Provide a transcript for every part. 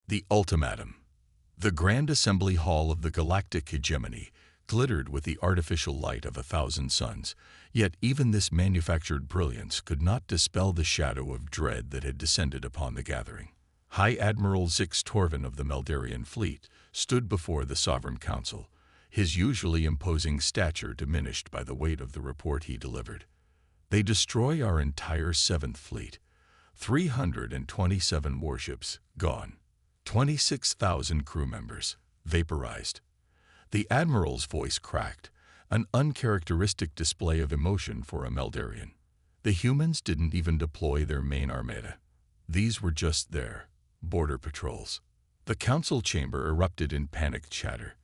The ultimatum. The Grand Assembly Hall of the Galactic Hegemony glittered with the artificial light of 1,000 suns, yet even this manufactured brilliance could not dispel the shadow of dread that had descended upon the gathering. High Admiral Zix Torvin of the Meldarian fleet stood before the Sovereign Council, his usually imposing stature diminished by the weight of the report he delivered. They destroy our entire 7th Fleet. 327 warships gone. 26,000 crew members vaporized. The Admiral's voice cracked, an uncharacteristic display of emotion for a Meldarian. The humans didn't even deploy their main armada. These were just there, border patrols. The council chamber erupted in panicked chatter.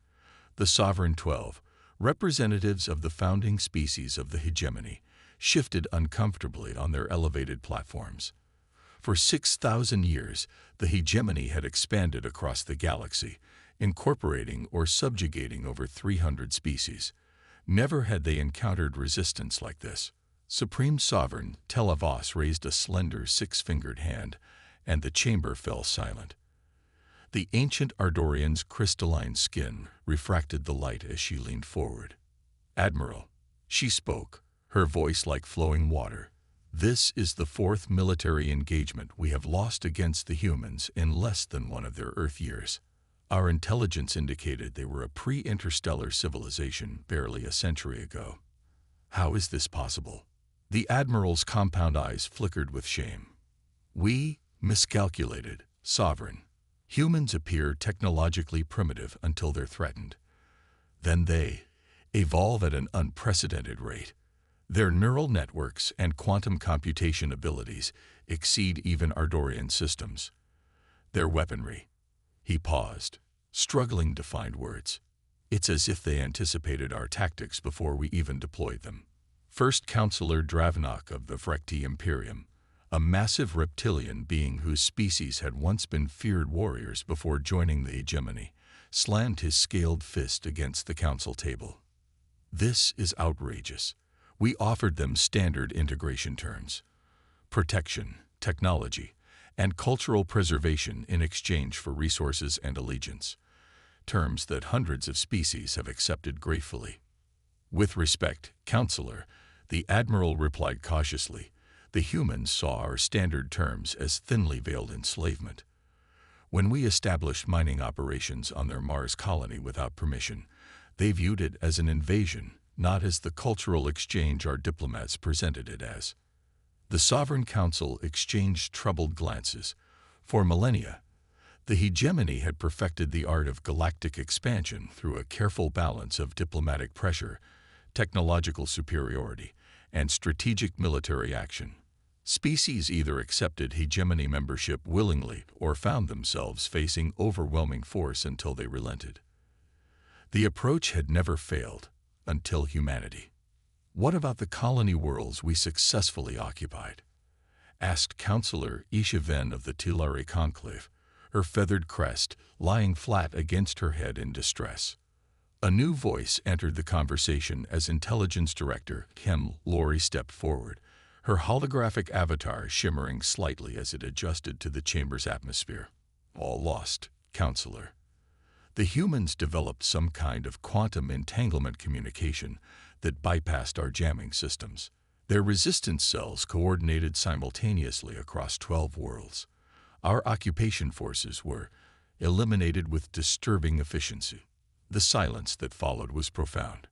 The Sovereign 12, representatives of the founding species of the hegemony, shifted uncomfortably on their elevated platforms. For 6,000 years, the hegemony had expanded across the galaxy, incorporating or subjugating over 300 species. Never had they encountered resistance like this. Supreme Sovereign Telavos raised a slender six-fingered hand, and the chamber fell silent. The ancient Ardorian's crystalline skin refracted the light as she leaned forward. "Admiral," she spoke, her voice like flowing water, "this is the 4th military engagement we have lost against the humans in less than one of their Earth years. Our intelligence indicated they were a pre-interstellar civilization barely a century ago. How is this possible?" The Admiral's compound eyes flickered with shame. "We miscalculated, Sovereign. Humans appear technologically primitive until they're threatened. Then they evolve at an unprecedented rate. Their neural networks and quantum computation abilities exceed even Ardorian systems. Their weaponry." He paused, struggling to find words. "It's as if they anticipated our tactics before we even deployed them." First Counselor Dravnak of the Vrekti Imperium, a massive reptilian being whose species had once been feared warriors before joining the hegemony, slammed his scaled fist against the council table. "This is outrageous. We offered them standard integration terms: protection, technology, and cultural preservation in exchange for resources and allegiance, terms that hundreds of species have accepted gratefully." "With respect, Counselor," the Admiral replied cautiously, "the humans saw our standard terms as thinly veiled enslavement. When we established mining operations on their Mars colony without permission, they viewed it as an invasion, not as the cultural exchange our diplomats presented it as." The Sovereign Council exchanged troubled glances. For millennia, the hegemony had perfected the art of galactic expansion through a careful balance of diplomatic pressure, technological superiority, and strategic military action. Species either accepted hegemony membership willingly or found themselves facing overwhelming force until they relented. The approach had never failed, until humanity. "What about the colony worlds we successfully occupied?" asked Counselor Ishaven of the Tilari Conclave, her feathered crest lying flat against her head in distress. A new voice entered the conversation as Intelligence Director Kim Lori stepped forward, her holographic avatar shimmering slightly as it adjusted to the chamber's atmosphere. "All lost, Counselor. The humans developed some kind of quantum entanglement communication that bypassed our jamming systems. Their resistance cells coordinated simultaneously across 12 worlds. Our occupation forces were eliminated with disturbing efficiency." The silence that followed was profound.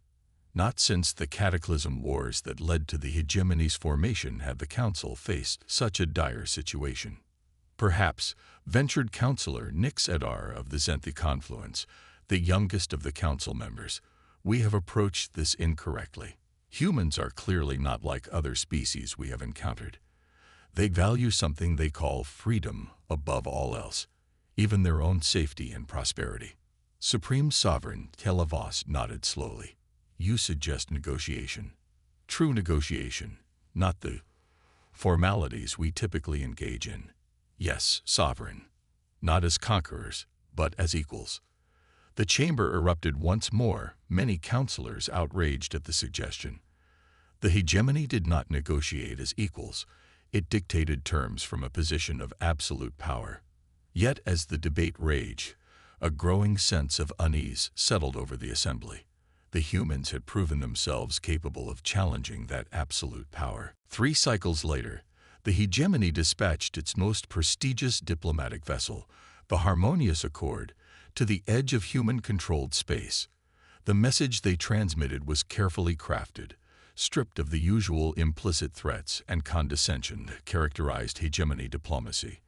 Not since the cataclysm wars that led to the hegemony's formation had the Council faced such a dire situation. Perhaps, ventured Counselor Nix Edar of the Zenthi Confluence, the youngest of the Council members, "we have approached this incorrectly. Humans are clearly not like other species we have encountered. They value something they call freedom above all else, even their own safety and prosperity." Supreme Sovereign Telavos nodded slowly. "You suggest negotiation. True negotiation, not the formalities we typically engage in." "Yes, Sovereign. Not as conquerors, but as equals." The chamber erupted once more, many counselors outraged at the suggestion. The hegemony did not negotiate as equals. It dictated terms from a position of absolute power. Yet as the debate raged, a growing sense of unease settled over the assembly. The humans had proven themselves capable of challenging that absolute power. 3 cycles later, the hegemony dispatched its most prestigious diplomatic vessel, the Harmonious Accord, to the edge of human-controlled space. The message they transmitted was carefully crafted, stripped of the usual implicit threats and condescension that characterized hegemony diplomacy.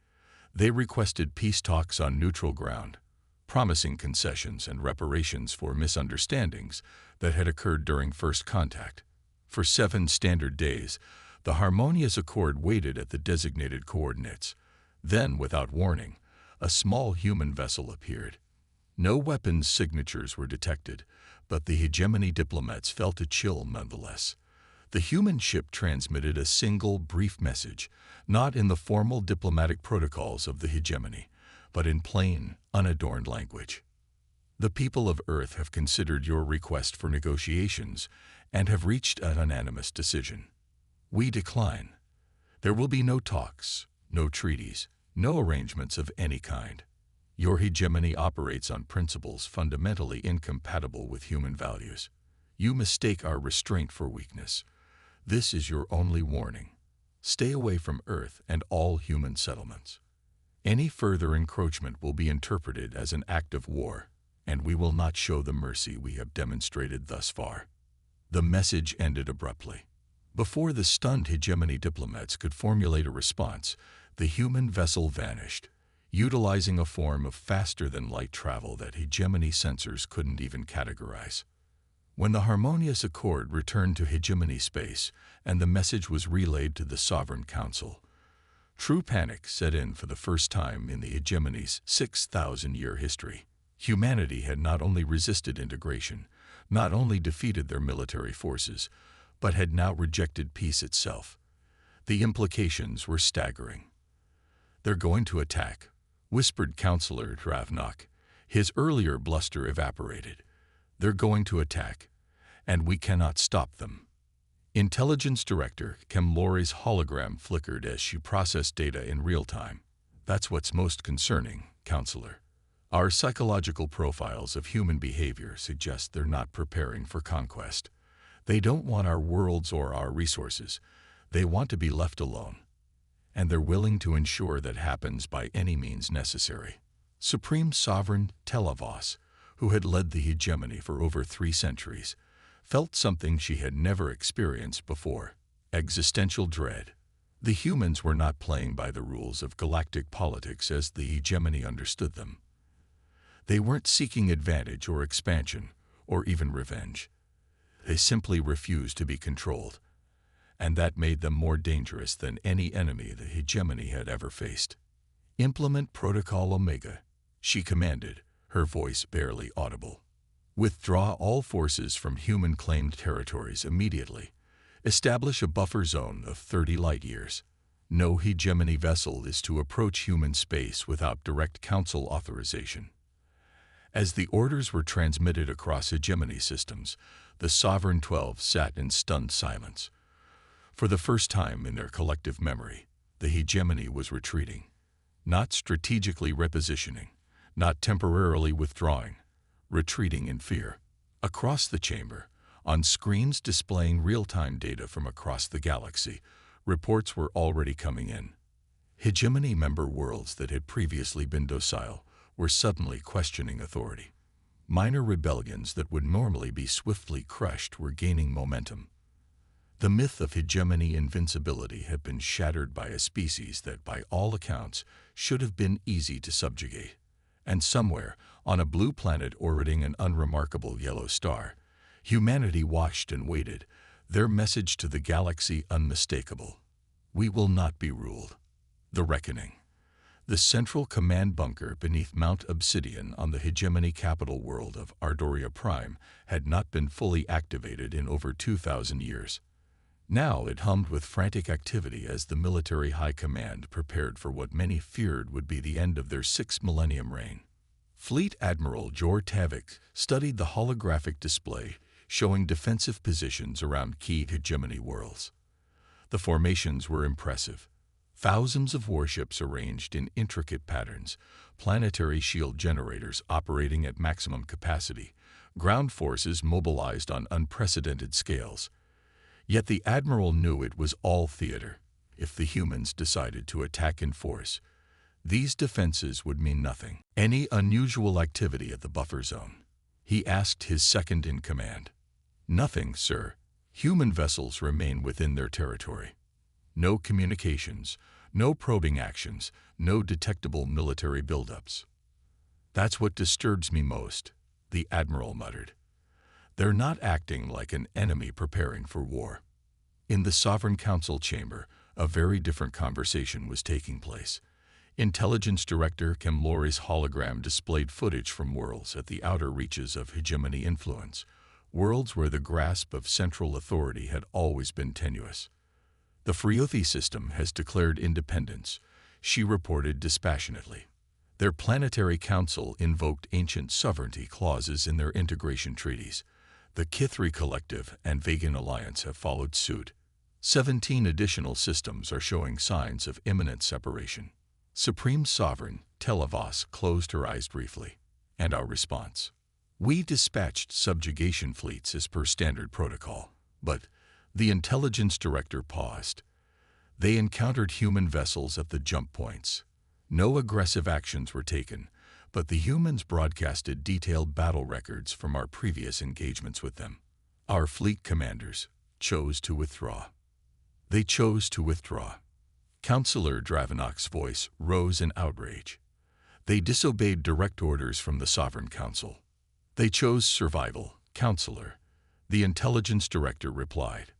They requested peace talks on neutral ground, promising concessions and reparations for misunderstandings that had occurred during first contact. For 7 standard days, the Harmonious Accord waited at the designated coordinates. Then, without warning, a small human vessel appeared. No weapons signatures were detected, but the hegemony diplomats felt a chill nonetheless. The human ship transmitted a single brief message, not in the formal diplomatic protocols of the hegemony, but in plain, unadorned language. The people of Earth have considered your request for negotiations and have reached an unanimous decision. We decline. There will be no talks, no treaties, no arrangements of any kind. Your hegemony operates on principles fundamentally incompatible with human values. You mistake our restraint for weakness. This is your only warning. Stay away from Earth and all human settlements. Any further encroachment will be interpreted as an act of war, and we will not show the mercy we have demonstrated thus far. The message ended abruptly. Before the stunned hegemony diplomats could formulate a response, the human vessel vanished, utilizing a form of faster-than-light travel that hegemony sensors couldn't even categorize. When the Harmonious Accord returned to hegemony space and the message was relayed to the Sovereign Council, true panic set in for the first time in the hegemony's 6,000-year history. Humanity had not only resisted integration, not only defeated their military forces, but had now rejected peace itself. The implications were staggering. "They're going to attack," whispered Councillor Dravnak. His earlier bluster evaporated. "They're going to attack, and we cannot stop them." Intelligence Director Kemlori's hologram flickered as she processed data in real time. "That's what's most concerning, Councillor. Our psychological profiles of human behavior suggest they're not preparing for conquest. They don't want our worlds or our resources. They want to be left alone. And they're willing to ensure that happens by any means necessary." Supreme Sovereign Telavos, who had led the hegemony for over 3 centuries, felt something she had never experienced before: existential dread. The humans were not playing by the rules of galactic politics as the hegemony understood them. They weren't seeking advantage or expansion, or even revenge. They simply refused to be controlled, and that made them more dangerous than any enemy the hegemony had ever faced. "Implement Protocol Omega," she commanded, her voice barely audible. "Withdraw all forces from human-claimed territories immediately. Establish a buffer zone of 30 light-years. No hegemony vessel is to approach human space without direct council authorization." As the orders were transmitted across hegemony systems, the Sovereign 12 sat in stunned silence. For the first time in their collective memory, the hegemony was retreating, not strategically repositioning, not temporarily withdrawing, retreating in fear. Across the chamber, on screens displaying real-time data from across the galaxy, reports were already coming in. Hegemony member worlds that had previously been docile were suddenly questioning authority. Minor rebellions that would normally be swiftly crushed were gaining momentum. The myth of hegemony invincibility had been shattered by a species that, by all accounts, should have been easy to subjugate. And somewhere, on a blue planet orbiting an unremarkable yellow star, humanity watched and waited, their message to the galaxy unmistakable: "We will not be ruled." The reckoning. The central command bunker beneath Mount Obsidian on the hegemony capital world of Ardoria Prime had not been fully activated in over 2,000 years. Now it hummed with frantic activity as the military high command prepared for what many feared would be the end of their 6th-millennium reign. Fleet Admiral Jor Tavik studied the holographic display, showing defensive positions around key hegemony worlds. The formations were impressive. Thousands of warships arranged in intricate patterns, planetary shield generators operating at maximum capacity, ground forces mobilized on unprecedented scales. Yet the Admiral knew it was all theater. If the humans decided to attack in force, these defenses would mean nothing. Any unusual activity at the buffer zone? He asked his second-in-command. Nothing, sir. Human vessels remain within their territory. No communications, no probing actions, no detectable military buildups. That's what disturbs me most, the Admiral muttered. They're not acting like an enemy preparing for war. In the Sovereign Council chamber, a very different conversation was taking place. Intelligence Director Kemlori's hologram displayed footage from worlds at the outer reaches of hegemony influence, worlds where the grasp of central authority had always been tenuous. The Friothi system has declared independence, she reported dispassionately. Their planetary council invoked ancient sovereignty clauses in their integration treaties. The Kithri Collective and Vegan Alliance have followed suit. 17 additional systems are showing signs of imminent separation. Supreme Sovereign Telavos closed her eyes briefly. And our response? We dispatched subjugation fleets as per standard protocol, but the Intelligence Director paused. They encountered human vessels at the jump points. No aggressive actions were taken, but the humans broadcasted detailed battle records from our previous engagements with them. Our fleet commanders chose to withdraw. They chose to withdraw. Counselor Dravenok's voice rose in outrage. They disobeyed direct orders from the Sovereign Council. They chose survival, Counselor. The Intelligence Director replied.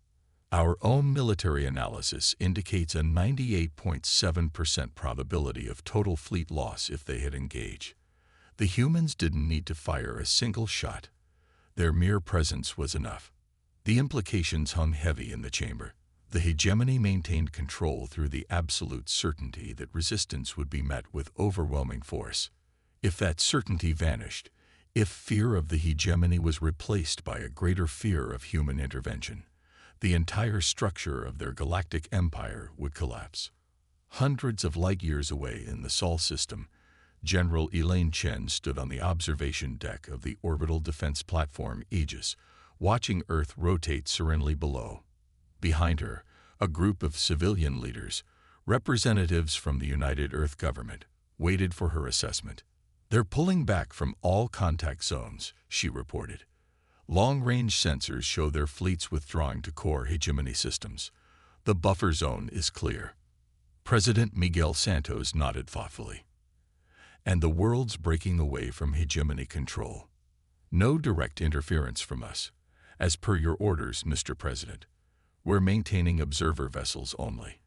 Our own military analysis indicates a 98.7% probability of total fleet loss if they had engaged. The humans didn't need to fire a single shot. Their mere presence was enough. The implications hung heavy in the chamber. The hegemony maintained control through the absolute certainty that resistance would be met with overwhelming force. If that certainty vanished, if fear of the hegemony was replaced by a greater fear of human intervention, the entire structure of their galactic empire would collapse. Hundreds of light years away in the Sol system, General Elaine Chen stood on the observation deck of the orbital defense platform Aegis, watching Earth rotate serenely below. Behind her, a group of civilian leaders, representatives from the United Earth government, waited for her assessment. They're pulling back from all contact zones, she reported. Long-range sensors show their fleets withdrawing to core hegemony systems. The buffer zone is clear. President Miguel Santos nodded thoughtfully. And the world's breaking away from hegemony control. No direct interference from us. As per your orders, Mr. President, we're maintaining observer vessels only.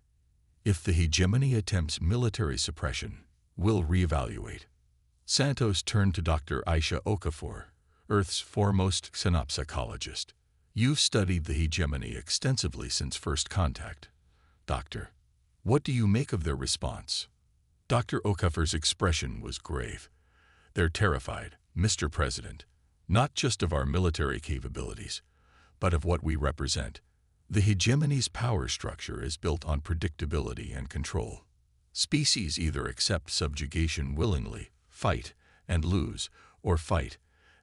If the hegemony attempts military suppression, we'll reevaluate. Santos turned to Dr. Aisha Okafor, Earth's foremost synopsychologist. You've studied the hegemony extensively since first contact. Doctor, what do you make of their response? Dr. Okafor's expression was grave. They're terrified, Mr. President, not just of our military capabilities, but of what we represent. The hegemony's power structure is built on predictability and control. Species either accept subjugation willingly, fight, and lose, or fight,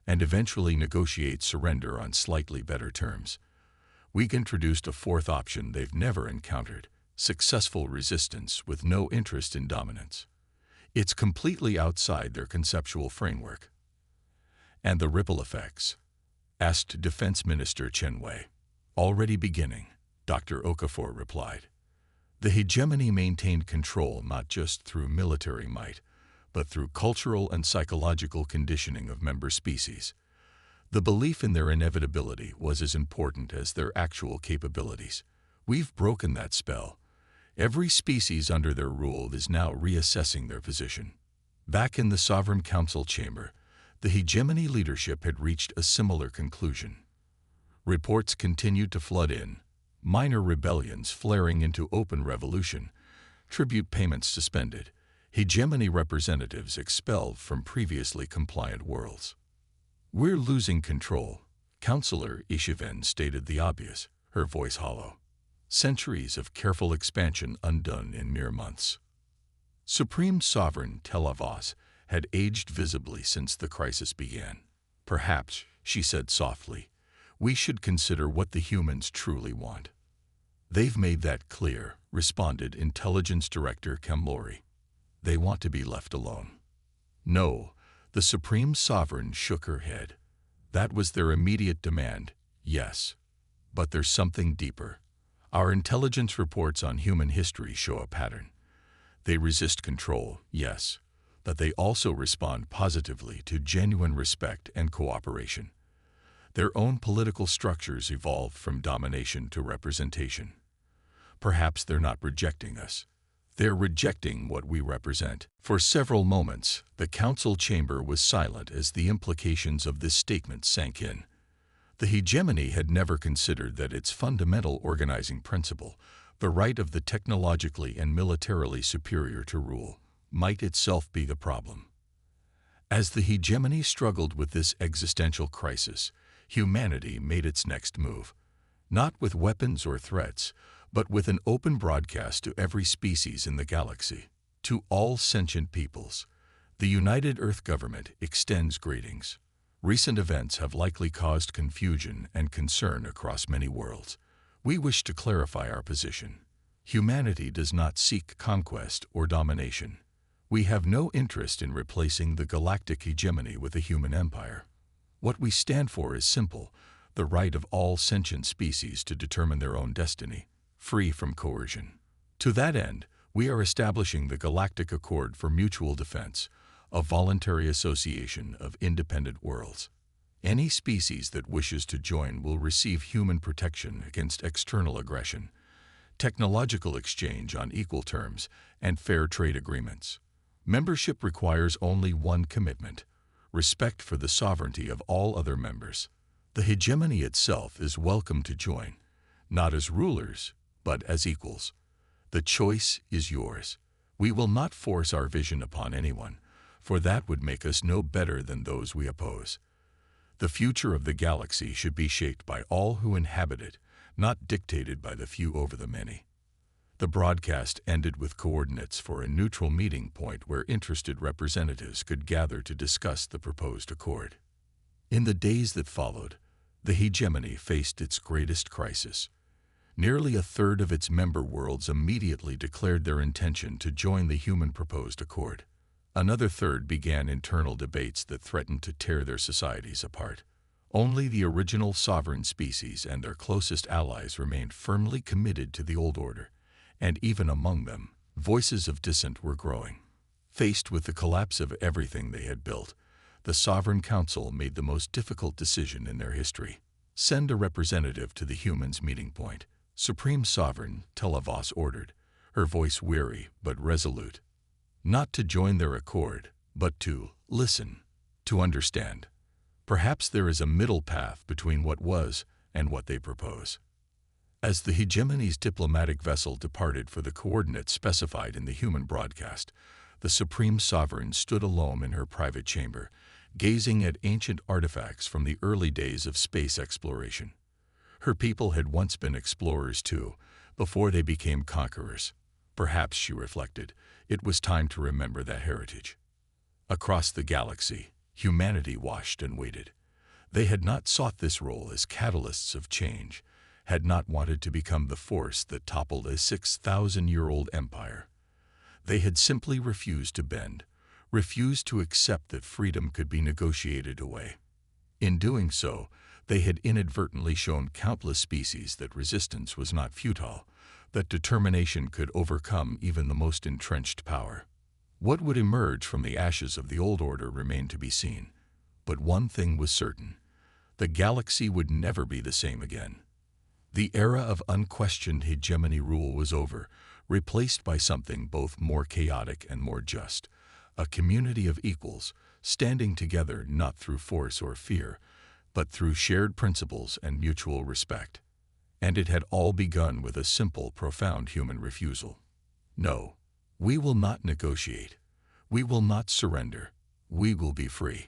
and eventually negotiate surrender on slightly better terms. We've introduced a fourth option they've never encountered, successful resistance with no interest in dominance. It's completely outside their conceptual framework. And the ripple effects? Asked Defense Minister Chen Wei. Already beginning, Dr. Okafor replied. The hegemony maintained control not just through military might, but through cultural and psychological conditioning of member species. The belief in their inevitability was as important as their actual capabilities. We've broken that spell. Every species under their rule is now reassessing their position. Back in the Sovereign Council chamber, the hegemony leadership had reached a similar conclusion. Reports continued to flood in, minor rebellions flaring into open revolution, tribute payments suspended, hegemony representatives expelled from previously compliant worlds. We're losing control, Counselor Ishiven stated the obvious, her voice hollow. Centuries of careful expansion undone in mere months. Supreme Sovereign Telavos had aged visibly since the crisis began. Perhaps, she said softly, we should consider what the humans truly want. They've made that clear, responded Intelligence Director Kamlori. They want to be left alone. No, the Supreme Sovereign shook her head. That was their immediate demand, yes. But there's something deeper. Our intelligence reports on human history show a pattern. They resist control, yes, but they also respond positively to genuine respect and cooperation. Their own political structures evolved from domination to representation. Perhaps they're not rejecting us. They're rejecting what we represent. For several moments, the council chamber was silent as the implications of this statement sank in. The hegemony had never considered that its fundamental organizing principle, the right of the technologically and militarily superior to rule, might itself be the problem. As the hegemony struggled with this existential crisis, humanity made its next move, not with weapons or threats, but with an open broadcast to every species in the galaxy. To all sentient peoples, the United Earth Government extends greetings. Recent events have likely caused confusion and concern across many worlds. We wish to clarify our position. Humanity does not seek conquest or domination. We have no interest in replacing the galactic hegemony with a human empire. What we stand for is simple: the right of all sentient species to determine their own destiny, free from coercion. To that end, we are establishing the Galactic Accord for Mutual Defense, a voluntary association of independent worlds. Any species that wishes to join will receive human protection against external aggression, technological exchange on equal terms, and fair trade agreements. Membership requires only one commitment: respect for the sovereignty of all other members. The hegemony itself is welcome to join, not as rulers, but as equals. The choice is yours. We will not force our vision upon anyone, for that would make us no better than those we oppose. The future of the galaxy should be shaped by all who inhabit it, not dictated by the few over the many. The broadcast ended with coordinates for a neutral meeting point where interested representatives could gather to discuss the proposed accord. In the days that followed, the hegemony faced its greatest crisis. Nearly a third of its member worlds immediately declared their intention to join the human proposed accord. Another third began internal debates that threatened to tear their societies apart. Only the original sovereign species and their closest allies remained firmly committed to the old order, and even among them, voices of dissent were growing. Faced with the collapse of everything they had built, the Sovereign Council made the most difficult decision in their history: send a representative to the humans' meeting point. Supreme Sovereign Telavos ordered, her voice weary but resolute. Not to join their accord, but to listen, to understand. Perhaps there is a middle path between what was and what they propose. As the hegemony's diplomatic vessel departed for the coordinates specified in the human broadcast, the Supreme Sovereign stood alone in her private chamber, gazing at ancient artifacts from the early days of space exploration. Her people had once been explorers too, before they became conquerors. Perhaps, she reflected, it was time to remember that heritage. Across the galaxy, humanity watched and waited. They had not sought this role as catalysts of change, had not wanted to become the force that toppled a 6,000-year-old empire. They had simply refused to bend, refused to accept that freedom could be negotiated away. In doing so, they had inadvertently shown countless species that resistance was not futile, that determination could overcome even the most entrenched power. What would emerge from the ashes of the old order remained to be seen. But one thing was certain: the galaxy would never be the same again. The era of unquestioned hegemony rule was over, replaced by something both more chaotic and more just: a community of equals, standing together not through force or fear, but through shared principles and mutual respect. And it had all begun with a simple, profound human refusal. No, we will not negotiate. We will not surrender. We will be free.